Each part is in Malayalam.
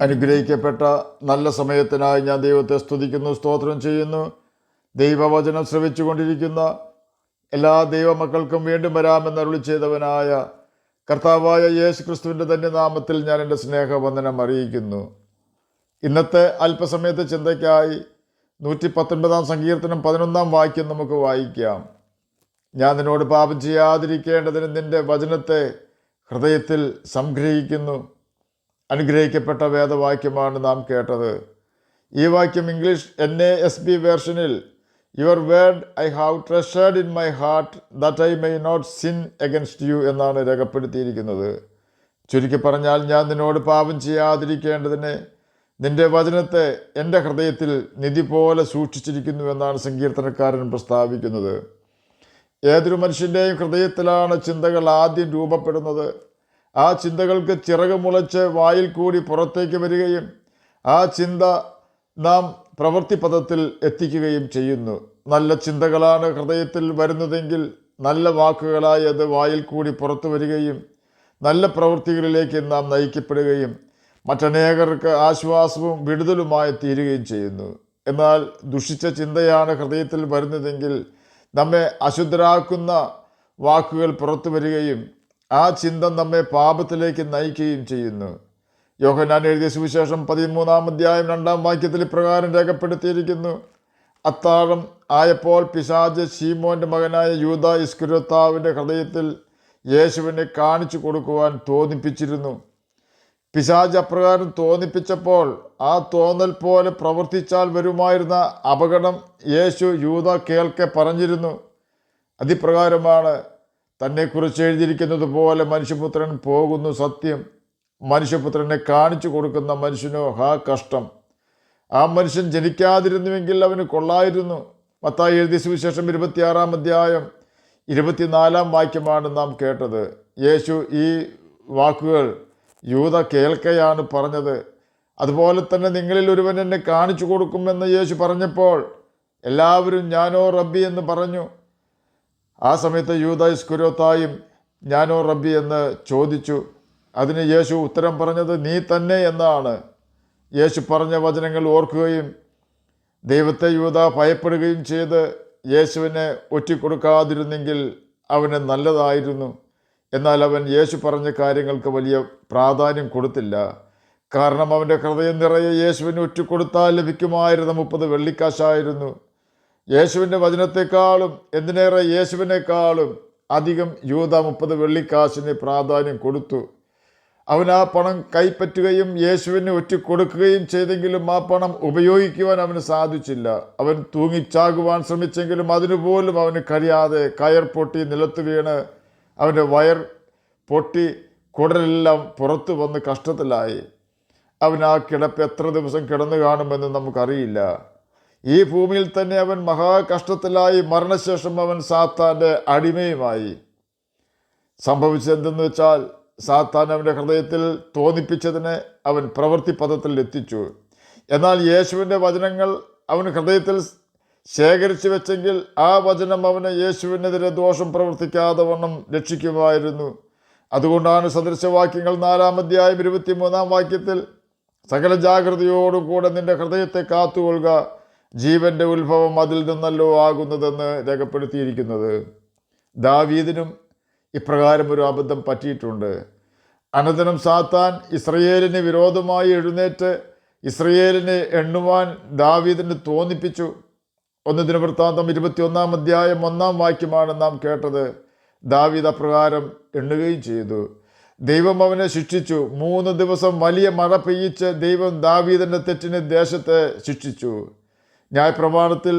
അനുഗ്രഹിക്കപ്പെട്ട നല്ല സമയത്തിനായി ഞാൻ ദൈവത്തെ സ്തുതിക്കുന്നു, സ്തോത്രം ചെയ്യുന്നു. ദൈവവചനം ശ്രവിച്ചുകൊണ്ടിരിക്കുന്ന എല്ലാ ദൈവമക്കൾക്കും വീണ്ടും വരാമെന്ന് അരുളി ചെയ്തവനായ കർത്താവായ യേശു ക്രിസ്തുവിൻ്റെ തന്നെ നാമത്തിൽ ഞാൻ എൻ്റെ സ്നേഹവന്ദനം അറിയിക്കുന്നു. ഇന്നത്തെ അല്പസമയത്തെ ചിന്തയ്ക്കായി 119 സങ്കീർത്തനം 11 വാക്യം നമുക്ക് വായിക്കാം. ഞാൻ നിന്നോട് പാപം ചെയ്യാതിരിക്കേണ്ടതിന് നിൻ്റെ വചനത്തെ ഹൃദയത്തിൽ സംഗ്രഹിക്കുന്നു. അനുഗ്രഹിക്കപ്പെട്ട വേദവാക്യമാണ് നാം കേട്ടത്. ഈ വാക്യം ഇംഗ്ലീഷ് NASB വേർഷനിൽ your word I have treasured in my heart that I may not sin against you എന്നാണ് രേഖപ്പെടുത്തിയിരിക്കുന്നത്. ചുരുക്കി പറഞ്ഞാൽ, ഞാൻ നിന്നോട് പാപം ചെയ്യാതിരിക്കേണ്ടതിന് നിന്റെ വചനത്തെ എൻ്റെ ഹൃദയത്തിൽ നിധി പോലെ സൂക്ഷിച്ചിരിക്കുന്നു എന്നാണ് സങ്കീർത്തനക്കാരൻ പ്രസ്താവിക്കുന്നത്. ഏതൊരു മനുഷ്യൻ്റെയും ഹൃദയത്തിലാണ് ചിന്തകൾ ആദ്യം രൂപപ്പെടുന്നത്. ആ ചിന്തകൾക്ക് ചിറക് മുളച്ച് വായിൽ കൂടി പുറത്തേക്ക് വരികയും ആ ചിന്ത നാം പ്രവൃത്തിപഥത്തിൽ എത്തിക്കുകയും ചെയ്യുന്നു. നല്ല ചിന്തകളാണ് ഹൃദയത്തിൽ വരുന്നതെങ്കിൽ നല്ല വാക്കുകളായി അത് വായിൽ കൂടി പുറത്തു വരികയും നല്ല പ്രവൃത്തികളിലേക്ക് നാം നയിക്കപ്പെടുകയും മറ്റനേകർക്ക് ആശ്വാസവും വിടുതലുമായി തീരുകയും ചെയ്യുന്നു. എന്നാൽ ദുഷിച്ച ചിന്തയാണ് ഹൃദയത്തിൽ വരുന്നതെങ്കിൽ നമ്മെ അശുദ്ധരാക്കുന്ന വാക്കുകൾ പുറത്തു വരികയും ആ ചിന്ത നമ്മെ പാപത്തിലേക്ക് നയിക്കുകയും ചെയ്യുന്നു. യോഹന്നാൻ എഴുതിയ സുവിശേഷം 13 അധ്യായം 2 വാക്യത്തിൽ ഇപ്രകാരം രേഖപ്പെടുത്തിയിരിക്കുന്നു: അത്താഴം ആയപ്പോൾ പിശാച് ശീമോന്റെ മകനായ യൂദാ ഇസ്കര്യോത്താവിൻ്റെ ഹൃദയത്തിൽ യേശുവിനെ കാണിച്ചു കൊടുക്കുവാൻ തോന്നിപ്പിച്ചിരുന്നു. പിശാച് അപ്രകാരം തോന്നിപ്പിച്ചപ്പോൾ ആ തോന്നൽ പോലെ പ്രവർത്തിച്ചാൽ വരുമായിരുന്ന അപകടം യേശു യൂദാ കേൾക്കെ പറഞ്ഞിരുന്നു. അതിപ്രകാരമാണ് തന്നെക്കുറിച്ച് എഴുതിയിരിക്കുന്നത് പോലെ മനുഷ്യപുത്രൻ പോകുന്നു സത്യം. മനുഷ്യപുത്രനെ കാണിച്ചു കൊടുക്കുന്ന മനുഷ്യനോ ഹാ കഷ്ടം. ആ മനുഷ്യൻ ജനിക്കാതിരുന്നുവെങ്കിൽ അവന് കൊള്ളായിരുന്നു. മത്തായി എഴുതിയ സുവിശേഷം 26 അധ്യായം 24 വാക്യമാണ് നാം കേട്ടത്. യേശു ഈ വാക്കുകൾ യൂദാ കേൾക്കയാണ് പറഞ്ഞത്. അതുപോലെ തന്നെ നിങ്ങളിൽ ഒരുവൻ എന്നെ കാണിച്ചു കൊടുക്കുമെന്ന് യേശു പറഞ്ഞപ്പോൾ എല്ലാവരും ഞാനോ റബ്ബി എന്ന് പറഞ്ഞു. ആ സമയത്ത് യൂദാ ഇസ്കര്യോത്തായും ഞാനോ റബ്ബി എന്ന് ചോദിച്ചു. അതിന് യേശു ഉത്തരം പറഞ്ഞത് നീ തന്നെ എന്നാണ്. യേശു പറഞ്ഞ വചനങ്ങൾ ഓർക്കുകയും ദൈവത്തെ യൂദാ ഭയപ്പെടുകയും ചെയ്ത് യേശുവിനെ ഒറ്റിക്കൊടുക്കാതിരുന്നെങ്കിൽ അവന് നല്ലതായിരുന്നു. എന്നാൽ അവൻ യേശു പറഞ്ഞ കാര്യങ്ങൾക്ക് വലിയ പ്രാധാന്യം കൊടുത്തില്ല. കാരണം അവൻ്റെ ഹൃദയം നിറയെ യേശുവിനെ ഒറ്റിക്കൊടുത്താൽ ലഭിക്കുമായിരുന്ന 30 വെള്ളിക്കാശായിരുന്നു. യേശുവിൻ്റെ വചനത്തെക്കാളും എന്തിനേറെ യേശുവിനേക്കാളും അധികം യൂദാ 30 വെള്ളിക്കാശിന് പ്രാധാന്യം കൊടുത്തു. അവൻ ആ പണം കൈപ്പറ്റുകയും യേശുവിനെ ഒറ്റിക്കൊടുക്കുകയും ചെയ്തെങ്കിലും ആ പണം ഉപയോഗിക്കുവാൻ അവന് സാധിച്ചില്ല. അവൻ തൂങ്ങിച്ചാകുവാൻ ശ്രമിച്ചെങ്കിലും അതിനുപോലും അവന് കഴിയാതെ കയർ പൊട്ടി നിലത്ത് വീണ് അവൻ്റെ വയർ പൊട്ടി കുടലെല്ലാം പുറത്തു വന്ന് കഷ്ടത്തിലായി. അവൻ ആ കിടപ്പ് എത്ര ദിവസം കിടന്നു കാണുമെന്ന് നമുക്കറിയില്ല. ഈ ഭൂമിയിൽ തന്നെ അവൻ മഹാകഷ്ടത്തിലായി. മരണശേഷം അവൻ സാത്താൻ്റെ അടിമയുമായി. സംഭവിച്ചതെന്തെന്ന് വെച്ചാൽ, സാത്താൻ അവൻ്റെ ഹൃദയത്തിൽ തോന്നിപ്പിച്ചതിനെ അവൻ പ്രവൃത്തി പദത്തിൽ എത്തിച്ചു. എന്നാൽ യേശുവിൻ്റെ വചനങ്ങൾ അവൻ ഹൃദയത്തിൽ ശേഖരിച്ചു വെച്ചെങ്കിൽ ആ വചനം അവന് യേശുവിനെതിരെ ദോഷം പ്രവർത്തിക്കാതെ വണ്ണം രക്ഷിക്കുമായിരുന്നു. അതുകൊണ്ടാണ് സദൃശവാക്യങ്ങൾ 4 അധ്യായം 23 വാക്യത്തിൽ സകല ജാഗ്രതയോടും കൂടെ നിന്റെ ഹൃദയത്തെ കാത്തുകൊള്ളുക, ജീവന്റെ ഉത്ഭവം അതിൽ നിന്നല്ലോ ആകുന്നതെന്ന് രേഖപ്പെടുത്തിയിരിക്കുന്നത്. ദാവീദിനും ഇപ്രകാരം ഒരു അബദ്ധം പറ്റിയിട്ടുണ്ട്. അനന്തരം സാത്താൻ ഇസ്രയേലിന് വിരോധമായി എഴുന്നേറ്റ് ഇസ്രയേലിനെ എണ്ണുവാൻ ദാവീദിന് തോന്നിപ്പിച്ചു. 1 ദിനവൃത്താന്തം 21 അധ്യായം 1 വാക്യമാണ് നാം കേട്ടത്. ദാവീദ് അപ്രകാരം എണ്ണുകയും ചെയ്തു. ദൈവം അവനെ ശിക്ഷിച്ചു. 3 ദിവസം വലിയ മഴ പെയ്യിച്ച് ദൈവം ദാവീദിൻ്റെ തെറ്റിന് ദേശത്തെ ശിക്ഷിച്ചു. ന്യായപ്രമാണത്തിൽ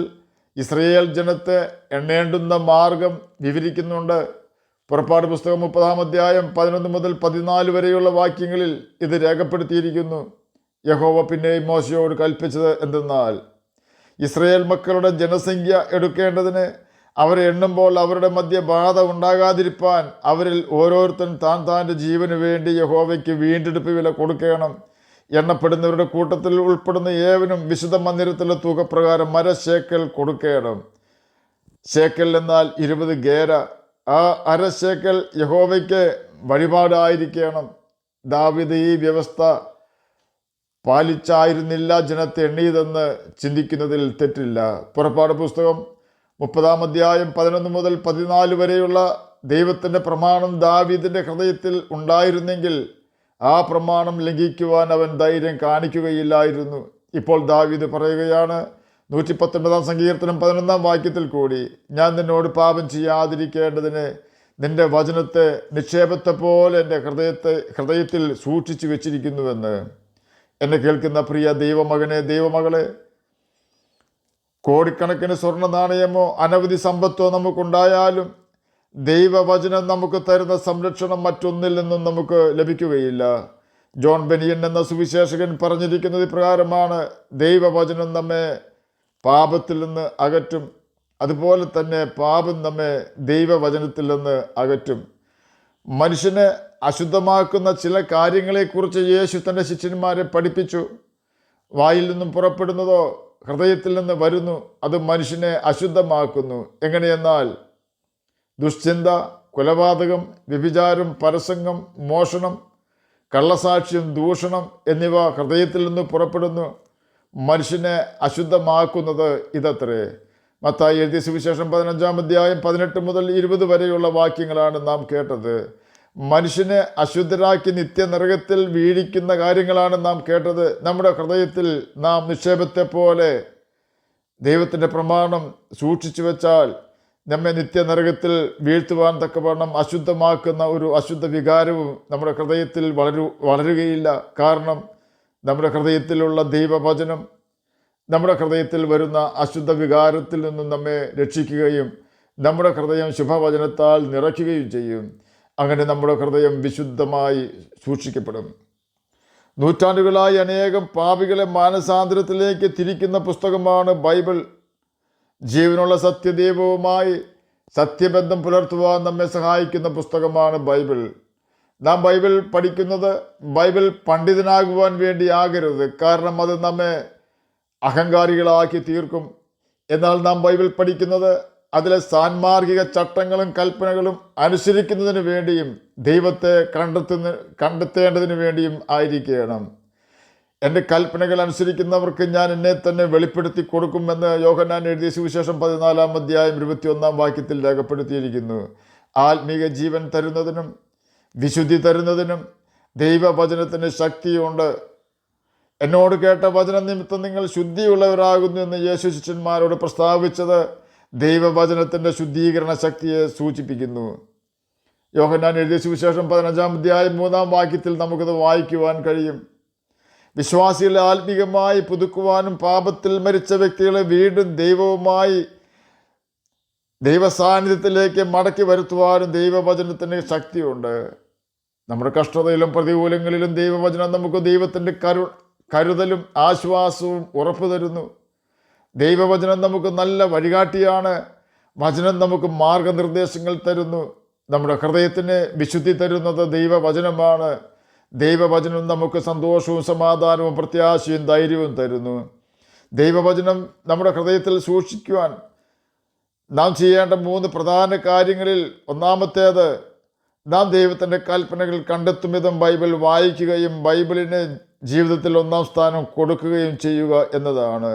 ഇസ്രയേൽ ജനത്തെ എണ്ണേണ്ടുന്ന മാർഗം വിവരിക്കുന്നുണ്ട്. പുറപ്പാട് പുസ്തകം 30 അധ്യായം 11 മുതൽ 14 വരെയുള്ള വാക്യങ്ങളിൽ ഇത് രേഖപ്പെടുത്തിയിരിക്കുന്നു. യഹോവ പിന്നെയും മോശയോട് കൽപ്പിച്ചത് എന്തെന്നാൽ, ഇസ്രയേൽ മക്കളുടെ ജനസംഖ്യ എടുക്കേണ്ടതിന് അവരെ എണ്ണുമ്പോൾ അവരുടെ മധ്യ ബാധ ഉണ്ടാകാതിരിപ്പാൻ അവരിൽ ഓരോരുത്തൻ താൻ്റെ ജീവന് വേണ്ടി യഹോവയ്ക്ക് വീണ്ടെടുപ്പ് വില കൊടുക്കണം. എണ്ണപ്പെടുന്നവരുടെ കൂട്ടത്തിൽ ഉൾപ്പെടുന്ന ഏവനും വിശുദ്ധ മന്ദിരത്തിലെ തുക പ്രകാരം 1/2 ശേക്കൽ കൊടുക്കണം. ശേക്കൽ എന്നാൽ 20 ഗേര. ആ 1/2 ശേക്കൽ യഹോവയ്ക്ക് വഴിപാടായിരിക്കണം. ദാവീദ് ഈ വ്യവസ്ഥ പാലിച്ചായിരുന്നില്ല ജനത്തെ എണ്ണിയതെന്ന് ചിന്തിക്കുന്നതിൽ തെറ്റില്ല. പുറപ്പാട് പുസ്തകം 30-ാം അധ്യായം 11 മുതൽ 14 വരെയുള്ള ദൈവത്തിൻ്റെ പ്രമാണം ദാവീദിൻ്റെ ഹൃദയത്തിൽ ഉണ്ടായിരുന്നെങ്കിൽ ആ പ്രമാണം ലംഘിക്കുവാൻ അവൻ ധൈര്യം കാണിക്കുകയില്ലായിരുന്നു. ഇപ്പോൾ ദാവീദ് പറയുകയാണ് 119-ാം സങ്കീർത്തനം 11-ാം വാക്യത്തിൽ കൂടി, ഞാൻ നിന്നോട് പാപം ചെയ്യാതിരിക്കേണ്ടതിന് നിന്റെ വചനത്തെ നിക്ഷേപത്തെ പോലെ എൻ്റെ ഹൃദയത്തിൽ സൂക്ഷിച്ചു വെച്ചിരിക്കുന്നുവെന്ന്. എന്നെ കേൾക്കുന്ന പ്രിയ ദൈവമകനെ, ദൈവമകളെ, കോടിക്കണക്കിന് സ്വർണ്ണ നാണയമോ അനവധി സമ്പത്തോ നമുക്കുണ്ടായാലും ദൈവവചനം നമുക്ക് തരുന്ന സംരക്ഷണം മറ്റൊന്നിൽ നിന്നും നമുക്ക് ലഭിക്കുകയില്ല. ജോൺ ബെനിയൻ എന്ന സുവിശേഷകൻ പറഞ്ഞിരിക്കുന്നത് ഇപ്രകാരമാണ്: ദൈവവചനം നമ്മെ പാപത്തിൽ നിന്ന് അകറ്റും, അതുപോലെ തന്നെ പാപം നമ്മെ ദൈവവചനത്തിൽ നിന്ന് അകറ്റും. മനുഷ്യനെ അശുദ്ധമാക്കുന്ന ചില കാര്യങ്ങളെക്കുറിച്ച് യേശു തൻ്റെ ശിഷ്യന്മാരെ പഠിപ്പിച്ചു. വായിൽ നിന്നും പുറപ്പെടുന്നതോ ഹൃദയത്തിൽ നിന്ന് വരുന്നു, അത് മനുഷ്യനെ അശുദ്ധമാക്കുന്നു. എങ്ങനെയെന്നാൽ ദുശ്ചിന്ത, കൊലപാതകം, വ്യഭിചാരം, പരസംഗം, മോഷണം, കള്ളസാക്ഷ്യം, ദൂഷണം എന്നിവ ഹൃദയത്തിൽ നിന്ന് പുറപ്പെടുന്നു. മനുഷ്യനെ അശുദ്ധമാക്കുന്നത് ഇതത്രേ. മത്തായി എഴുതിയ സുവിശേഷം 15-ാം അധ്യായം 18 മുതൽ 20 വരെയുള്ള വാക്യങ്ങളാണ് നാം കേട്ടത്. മനുഷ്യനെ അശുദ്ധരാക്കി നിത്യനരകത്തിൽ വീഴിക്കുന്ന കാര്യങ്ങളാണ് നാം കേട്ടത്. നമ്മുടെ ഹൃദയത്തിൽ നാം നിക്ഷേപത്തെ പോലെ ദൈവത്തിൻ്റെ പ്രമാണം സൂക്ഷിച്ചു വെച്ചാൽ നമ്മെ നിത്യനരകത്തിൽ വീഴ്ത്തുവാൻ തക്കവണ്ണം അശുദ്ധമാക്കുന്ന ഒരു അശുദ്ധ വികാരവും നമ്മുടെ ഹൃദയത്തിൽ വളരുകയില്ല. കാരണം നമ്മുടെ ഹൃദയത്തിലുള്ള ദൈവവചനം നമ്മുടെ ഹൃദയത്തിൽ വരുന്ന അശുദ്ധ വികാരത്തിൽ നിന്നും നമ്മെ രക്ഷിക്കുകയും നമ്മുടെ ഹൃദയം ശുഭവചനത്താൽ നിറയ്ക്കുകയും ചെയ്യും. അങ്ങനെ നമ്മുടെ ഹൃദയം വിശുദ്ധമായി സൂക്ഷിക്കപ്പെടും. നൂറ്റാണ്ടുകളായി അനേകം പാപികളെ മാനസാന്തരത്തിലേക്ക് തിരിക്കുന്ന പുസ്തകമാണ് ബൈബിൾ. ജീവനുള്ള സത്യദൈവവുമായി സത്യബന്ധം പുലർത്തുവാൻ നമ്മെ സഹായിക്കുന്ന പുസ്തകമാണ് ബൈബിൾ. നാം ബൈബിൾ പഠിക്കുന്നത് ബൈബിൾ പണ്ഡിതനാകുവാൻ വേണ്ടി ആകരുത്, കാരണം അത് നമ്മെ അഹങ്കാരികളാക്കി തീർക്കും. എന്നാൽ നാം ബൈബിൾ പഠിക്കുന്നത് അതിലെ സാൻമാർഗിക ചട്ടങ്ങളും കൽപ്പനകളും അനുസരിക്കുന്നതിന് വേണ്ടിയും ദൈവത്തെ കണ്ടെത്തേണ്ടതിന് വേണ്ടിയും ആയിരിക്കണം. എൻ്റെ കൽപ്പനകൾ അനുസരിക്കുന്നവർക്ക് ഞാൻ എന്നെ തന്നെ വെളിപ്പെടുത്തി കൊടുക്കുമെന്ന് യോഹന്നാൻ എഴുതിയ സുവിശേഷം 14-ാം അധ്യായം 21-ാം വാക്യത്തിൽ രേഖപ്പെടുത്തിയിരിക്കുന്നു. ആത്മീക ജീവൻ തരുന്നതിനും വിശുദ്ധി തരുന്നതിനും ദൈവവചനത്തിന് ശക്തിയുണ്ട്. എന്നോട് കേട്ട വചന നിമിത്തം നിങ്ങൾ ശുദ്ധിയുള്ളവരാകുന്നു എന്ന് യേശു ശിഷ്യന്മാരോട് പ്രസ്താവിച്ചത് ദൈവവചനത്തിൻ്റെ ശുദ്ധീകരണ ശക്തിയെ സൂചിപ്പിക്കുന്നു. യോഹന്നാൻ എഴുതിയ സുവിശേഷം 15-ാം അധ്യായം 3-ാം വാക്യത്തിൽ നമുക്കത് വായിക്കുവാൻ കഴിയും. വിശ്വാസികളെ ആത്മീകമായി പുതുക്കുവാനും പാപത്തിൽ മരിച്ച വ്യക്തികളെ വീണ്ടും ദൈവസാന്നിധ്യത്തിലേക്ക് മടക്കി വരുത്തുവാനും ദൈവവചനത്തിന് ശക്തിയുണ്ട്. നമ്മുടെ കഷ്ടതയിലും പ്രതികൂലങ്ങളിലും ദൈവവചനം നമുക്ക് ദൈവത്തിൻ്റെ കരുതലും ആശ്വാസവും ഉറപ്പു തരുന്നു. ദൈവവചനം നമുക്ക് നല്ല വഴികാട്ടിയാണ്. വചനം നമുക്ക് മാർഗനിർദ്ദേശങ്ങൾ തരുന്നു. നമ്മുടെ ഹൃദയത്തിന് വിശുദ്ധി തരുന്നത് ദൈവവചനമാണ്. ദൈവവചനം നമുക്ക് സന്തോഷവും സമാധാനവും പ്രത്യാശയും ധൈര്യവും തരുന്നു. ദൈവവചനം നമ്മുടെ ഹൃദയത്തിൽ സൂക്ഷിക്കുവാൻ നാം ചെയ്യേണ്ട 3 പ്രധാന കാര്യങ്ങളിൽ ഒന്നാമത്തേത്, നാം ദൈവത്തിൻ്റെ കൽപ്പനകൾ കണ്ടെത്തും വിധം ബൈബിൾ വായിക്കുകയും ബൈബിളിന് ജീവിതത്തിൽ 1-ാം സ്ഥാനം കൊടുക്കുകയും ചെയ്യുക എന്നതാണ്.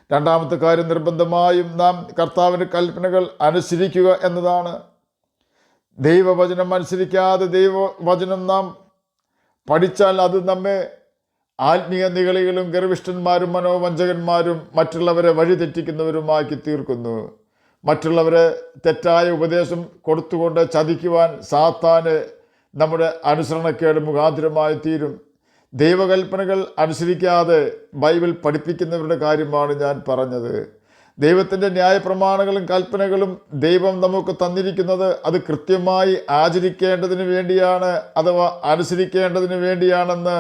രണ്ടാമത്തെ കാര്യം, നിർബന്ധമായും നാം കർത്താവിൻ്റെ കൽപ്പനകൾ അനുസരിക്കുക എന്നതാണ്. ദൈവവചനം അനുസരിക്കാതെ ദൈവവചനം നാം പഠിച്ചാൽ അത് നമ്മെ ആത്മീയ നിഗളികളും ഗർവിഷ്ഠന്മാരും മനോവഞ്ചകന്മാരും മറ്റുള്ളവരെ വഴിതെറ്റിക്കുന്നവരുമാക്കി തീർക്കുന്നു. മറ്റുള്ളവരെ തെറ്റായ ഉപദേശം കൊടുത്തുകൊണ്ട് ചതിക്കുവാൻ സാത്താന് നമ്മുടെ അനുസരണക്കേട് മുഖാന്തരമായി തീരും. ദൈവകൽപ്പനകൾ അനുസരിക്കാതെ ബൈബിൾ പഠിപ്പിക്കുന്നവരുടെ കാര്യമാണ് ഞാൻ പറഞ്ഞത്. ദൈവത്തിൻ്റെ ന്യായപ്രമാണങ്ങളും കൽപ്പനകളും ദൈവം നമുക്ക് തന്നിരിക്കുന്നത് അത് കൃത്യമായി ആചരിക്കേണ്ടതിന് വേണ്ടിയാണ്, അഥവാ അനുസരിക്കേണ്ടതിന് വേണ്ടിയാണെന്ന്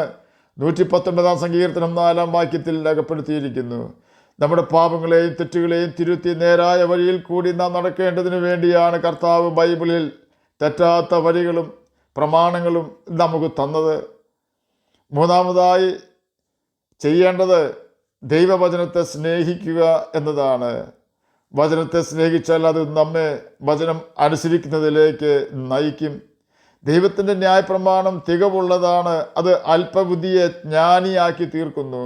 119-ാം സങ്കീർത്തനം 4-ാം വാക്യത്തിൽ രേഖപ്പെടുത്തിയിരിക്കുന്നു. നമ്മുടെ പാപങ്ങളെയും തെറ്റുകളെയും തിരുത്തി നേരായ വഴിയിൽ കൂടി നാം നടക്കേണ്ടതിന് വേണ്ടിയാണ് കർത്താവ് ബൈബിളിൽ തെറ്റാത്ത വഴികളും പ്രമാണങ്ങളും നമുക്ക് തന്നത്. മൂന്നാമതായി ചെയ്യേണ്ടത് ദൈവവചനത്തെ സ്നേഹിക്കുക എന്നതാണ്. വചനത്തെ സ്നേഹിച്ചാൽ അത് നമ്മെ വചനം അനുസരിക്കുന്നതിലേക്ക് നയിക്കും. ദൈവത്തിൻ്റെ ന്യായപ്രമാണം തികവുള്ളതാണ്, അത് അല്പബുദ്ധിയെ ജ്ഞാനിയാക്കി തീർക്കുന്നു.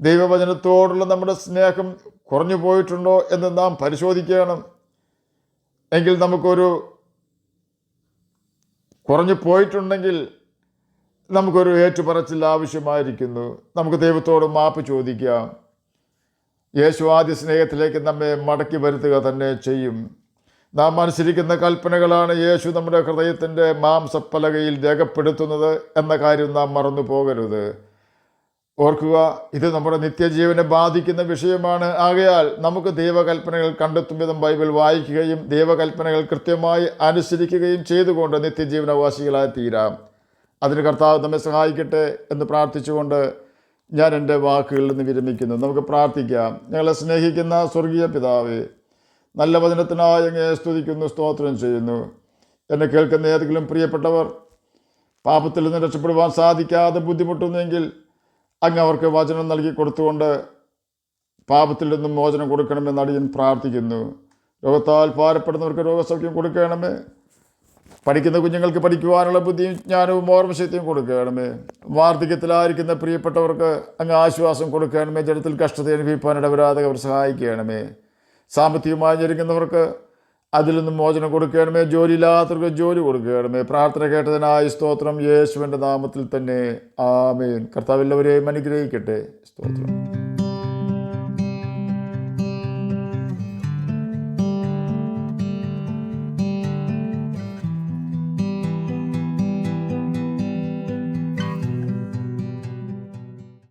ദൈവവചനത്തോടുള്ള നമ്മുടെ സ്നേഹം കുറഞ്ഞു പോയിട്ടുണ്ടോ എന്ന് നാം പരിശോധിക്കണം. എങ്കിൽ നമുക്കൊരു കുറഞ്ഞു പോയിട്ടുണ്ടെങ്കിൽ നമുക്കൊരു ഏറ്റുപറച്ചിൽ ആവശ്യമായിരിക്കുന്നു. നമുക്ക് ദൈവത്തോട് മാപ്പ് ചോദിക്കാം. യേശു ആദ്യ സ്നേഹത്തിലേക്ക് നമ്മെ മടക്കി വരുത്തുക തന്നെ ചെയ്യും. നാം അനുസരിക്കുന്ന കൽപ്പനകളാണ് യേശു നമ്മുടെ ഹൃദയത്തിൻ്റെ മാംസപ്പലകയിൽ രേഖപ്പെടുത്തുന്നത് എന്ന കാര്യം നാം മറന്നു പോകരുത്. ഓർക്കുക, ഇത് നമ്മുടെ നിത്യജീവനെ ബാധിക്കുന്ന വിഷയമാണ്. ആകയാൽ നമുക്ക് ദൈവകൽപ്പനകൾ കണ്ടെത്തും വിധം ബൈബിൾ വായിക്കുകയും ദൈവകൽപ്പനകൾ കൃത്യമായി അനുസരിക്കുകയും ചെയ്തുകൊണ്ട് നിത്യജീവനവാസികളായി തീരാം. അതിന് കർത്താവ് നമ്മെ സഹായിക്കട്ടെ എന്ന് പ്രാർത്ഥിച്ചുകൊണ്ട് ഞാൻ എൻ്റെ വാക്കുകളിൽ നിന്ന് വിരമിക്കുന്നു. നമുക്ക് പ്രാർത്ഥിക്കാം. ഞങ്ങളെ സ്നേഹിക്കുന്ന സ്വർഗീയ പിതാവേ, നല്ല വചനത്തിനായി അങ്ങയെ സ്തുതിക്കുന്നു, സ്തോത്രം ചെയ്യുന്നു. എന്നെ കേൾക്കുന്ന ഏതെങ്കിലും പ്രിയപ്പെട്ടവർ പാപത്തിൽ നിന്ന് രക്ഷപ്പെടുവാൻ സാധിക്കാതെ ബുദ്ധിമുട്ടുന്നെങ്കിൽ അങ്ങ് അവർക്ക് വചനം നൽകി കൊടുത്തുകൊണ്ട് പാപത്തിൽ നിന്നും മോചനം കൊടുക്കണമെന്ന് അടിയൻ പ്രാർത്ഥിക്കുന്നു. രോഗത്താൽ ഭാരപ്പെടുന്നവർക്ക് രോഗസൗഖ്യം കൊടുക്കണമേ. പഠിക്കുന്ന കുഞ്ഞുങ്ങൾക്ക് പഠിക്കുവാനുള്ള ബുദ്ധിയും ജ്ഞാനവും ഓർമ്മശക്തിയും കൊടുക്കണമേ. വാർദ്ധക്യത്തിലായിരിക്കുന്ന പ്രിയപ്പെട്ടവർക്ക് അങ്ങ് ആശ്വാസം കൊടുക്കണമേ. ജനത്തിൽ കഷ്ടത അനുഭവിക്കാനിടവരാതെ അവർ സഹായിക്കണമേ. സാമ്പത്തികമായി ഞെരുങ്ങുന്നവർക്ക് അതിൽ നിന്നും മോചനം കൊടുക്കണമേ. ജോലിയില്ലാത്തവർക്ക് ജോലി കൊടുക്കണമേ. പ്രാർത്ഥന കേട്ടതിനായി സ്തോത്രം. യേശുവിൻ്റെ നാമത്തിൽ തന്നെ ആമേൻ. കർത്താവ് എല്ലാവരെയും അനുഗ്രഹിക്കട്ടെ. സ്തോത്രം.